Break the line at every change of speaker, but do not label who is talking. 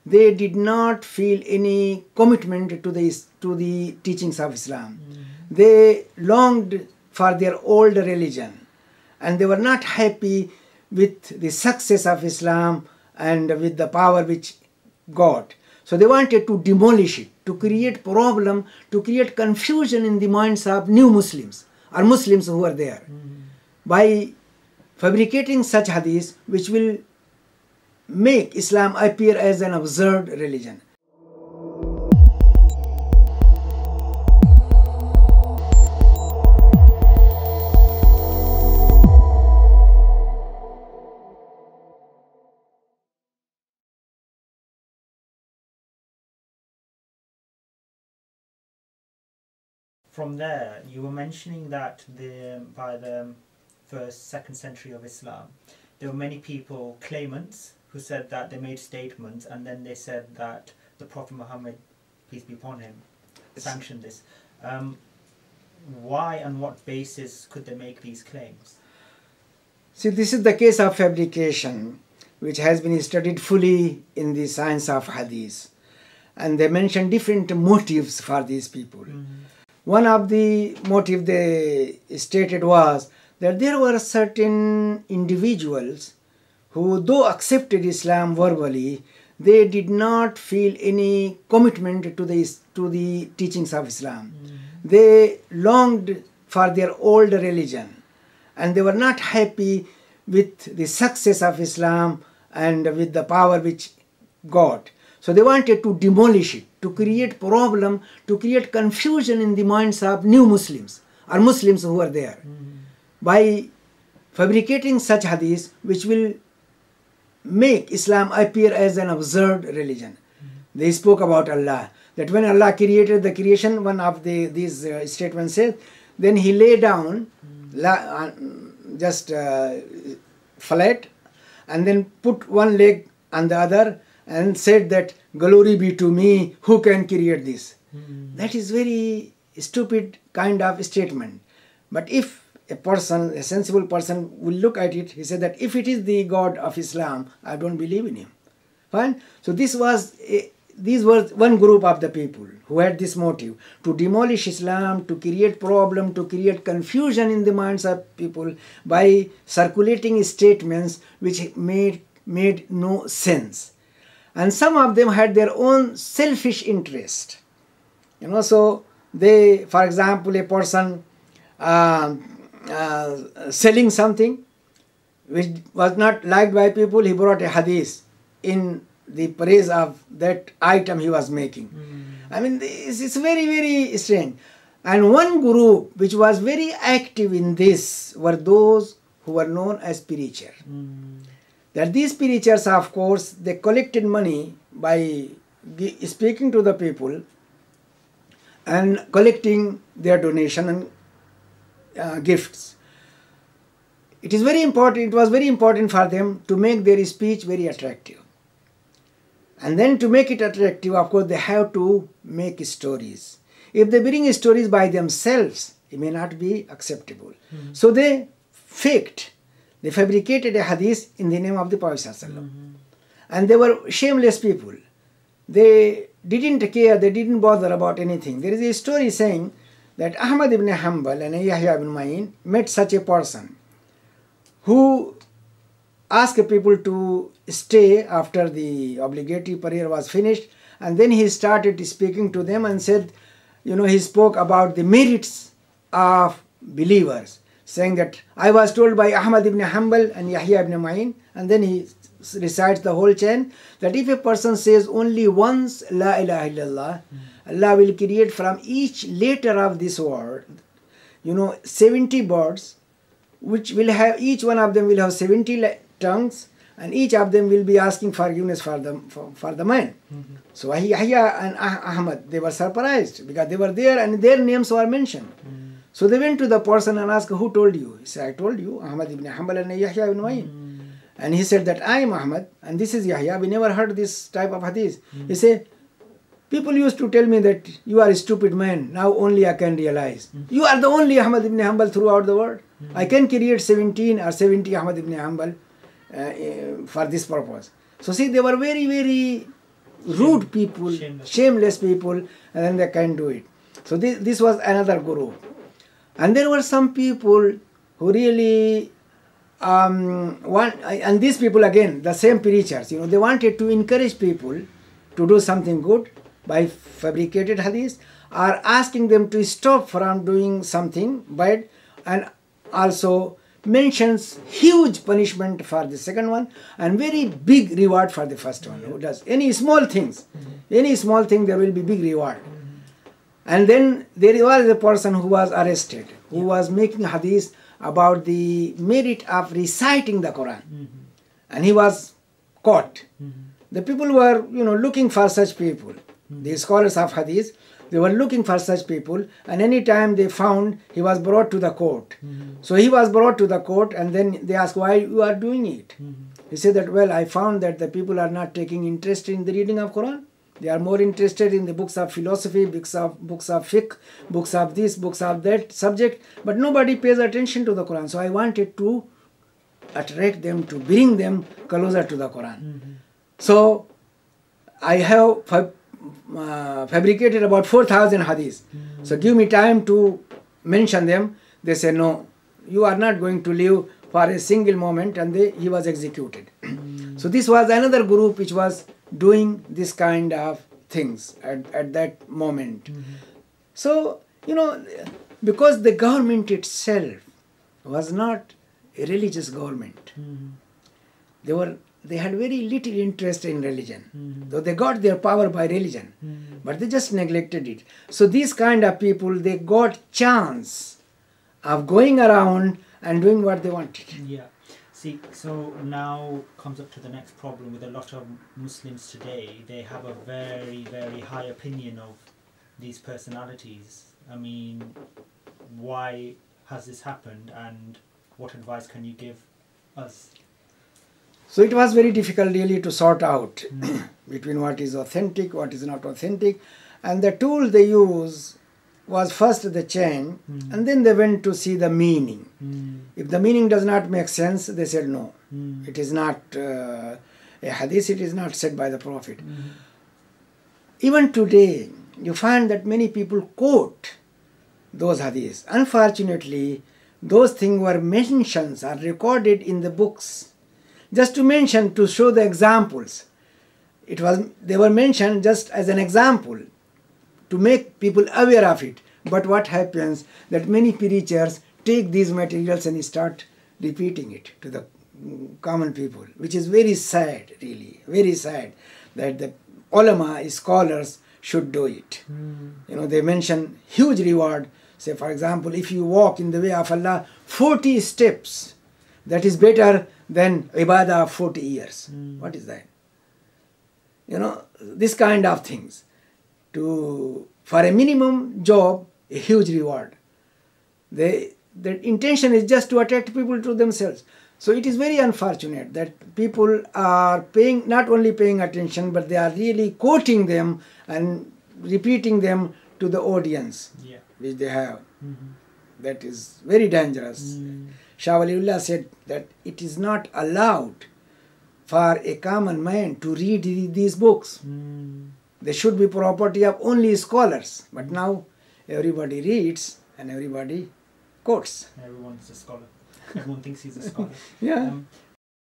they did not feel any commitment to the teachings of Islam. They longed for their old religion, and they were not happy with the success of Islam and with the power which got. So they wanted to demolish it, to create problem, to create confusion in the minds of new Muslims or Muslims who were there by fabricating such hadiths which will make Islam appear as an absurd religion.
From there, you were mentioning that by the first, second century of Islam, there were many people, claimants, who said that they made statements and then they said that the Prophet Muhammad, peace be upon him, sanctioned this. Why and what basis could they make these claims?
See, this is the case of fabrication, which has been studied fully in the science of Hadith. And they mention different motives for these people. One of the motives they stated was that there were certain individuals who, though accepted Islam verbally, they did not feel any commitment to the teachings of Islam. They longed for their old religion, and they were not happy with the success of Islam and with the power which got. So they wanted to demolish it, to create problem, to create confusion in the minds of new Muslims or Muslims who were there by fabricating such hadiths which will make Islam appear as an absurd religion. They spoke about Allah, that when Allah created the creation, one of these statements said, then he lay down just flat and then put one leg on the other and said that, glory be to me, who can create this? That is very stupid kind of statement. But if a person, a sensible person will look at it, he said that if it is the God of Islam, I don't believe in him. Fine? So these were one group of the people who had this motive, to demolish Islam, to create problem, to create confusion in the minds of people by circulating statements which made no sense. And some of them had their own selfish interest. So they, for example, a person selling something which was not liked by people, he brought a hadith in the praise of that item he was making. I mean, it's very, very strange. And one group which was very active in this were those who were known as preachers. That these preachers, of course, they collected money by speaking to the people and collecting their donation and gifts. It is very important. It was very important for them to make their speech very attractive. And then to make it attractive, of course, they have to make stories. If they bring stories by themselves, it may not be acceptable. So they fabricated a hadith in the name of the Prophet ﷺ. And they were shameless people. They didn't care, they didn't bother about anything. There is a story saying that Ahmad ibn Hanbal and Yahya ibn Ma'in met such a person who asked people to stay after the obligatory prayer was finished, and then he started speaking to them and said, he spoke about the merits of believers, saying that I was told by Ahmad ibn Hanbal and Yahya ibn Ma'in, and then he recites the whole chain, that if a person says only once La ilaha illallah, Allah will create from each letter of this word, 70 birds, which will have, each one of them will have 70 tongues, and each of them will be asking forgiveness for the man. So Yahya and Ahmad, they were surprised because they were there and their names were mentioned. So they went to the person and asked, who told you? He said, I told you, Ahmad ibn Hanbal and Yahya ibn Ma'in. And he said that I am Ahmad and this is Yahya. We never heard this type of hadith. He said, people used to tell me that you are a stupid man. Now only I can realize. You are the only Ahmad ibn Hanbal throughout the world. I can create 17 or 70 Ahmad ibn Hanbal for this purpose. So see, they were very, very rude people, shameless people, and then they can do it. So this was another guru. And there were some people who really and these people again, the same preachers, they wanted to encourage people to do something good by fabricated hadith, or asking them to stop from doing something bad, and also mentions huge punishment for the second one and very big reward for the first one. Who does any small things, any small thing, there will be big reward. And then there was a person who was arrested, who was making hadith about the merit of reciting the Quran, and he was caught. The people were, looking for such people. The scholars of hadith, they were looking for such people, and any time they found, he was brought to the court. So he was brought to the court, and then they asked, why you are doing it? He said that, well, I found that the people are not taking interest in the reading of Quran. They are more interested in the books of philosophy, books of fiqh, books of this, books of that subject, but nobody pays attention to the Quran. So I wanted to attract them, to bring them closer to the Quran. So I have fabricated about 4,000 hadiths. So give me time to mention them. They say, no, you are not going to live for a single moment, and he was executed. So this was another group which was doing this kind of things at that moment. So, because the government itself was not a religious government, they had very little interest in religion, though they got their power by religion, but they just neglected it. So these kind of people, they got chance of going around and doing what they wanted.
Yeah. See, so now comes up to the next problem with a lot of Muslims today. They have a very, very high opinion of these personalities. I mean, why has this happened, and what advice can you give us?
So it was very difficult really to sort out between what is authentic, what is not authentic. And the tool they use was first the chain, and then they went to see the meaning. If the meaning does not make sense, they said no. It is not a hadith, it is not said by the Prophet. Even today, you find that many people quote those hadiths. Unfortunately, those things were mentions or recorded in the books. Just to mention, to show the examples. They were mentioned just as an example, to make people aware of it. But what happens, that many preachers take these materials and start repeating it to the common people, which is very sad, really, very sad, that the ulama, scholars, should do it. They mention huge reward. Say, for example, if you walk in the way of Allah 40 steps, that is better than ibadah of 40 years. What is that? This kind of things. For a minimum job, a huge reward. The intention is just to attract people to themselves. So it is very unfortunate that people are not only paying attention, but they are really quoting them and repeating them to the audience which they have. That is very dangerous. Shah Waliullah said that it is not allowed for a common man to read these books. They should be property of only scholars. But now everybody reads and everybody quotes.
Everyone is a scholar. Everyone thinks he's a scholar.
Yeah.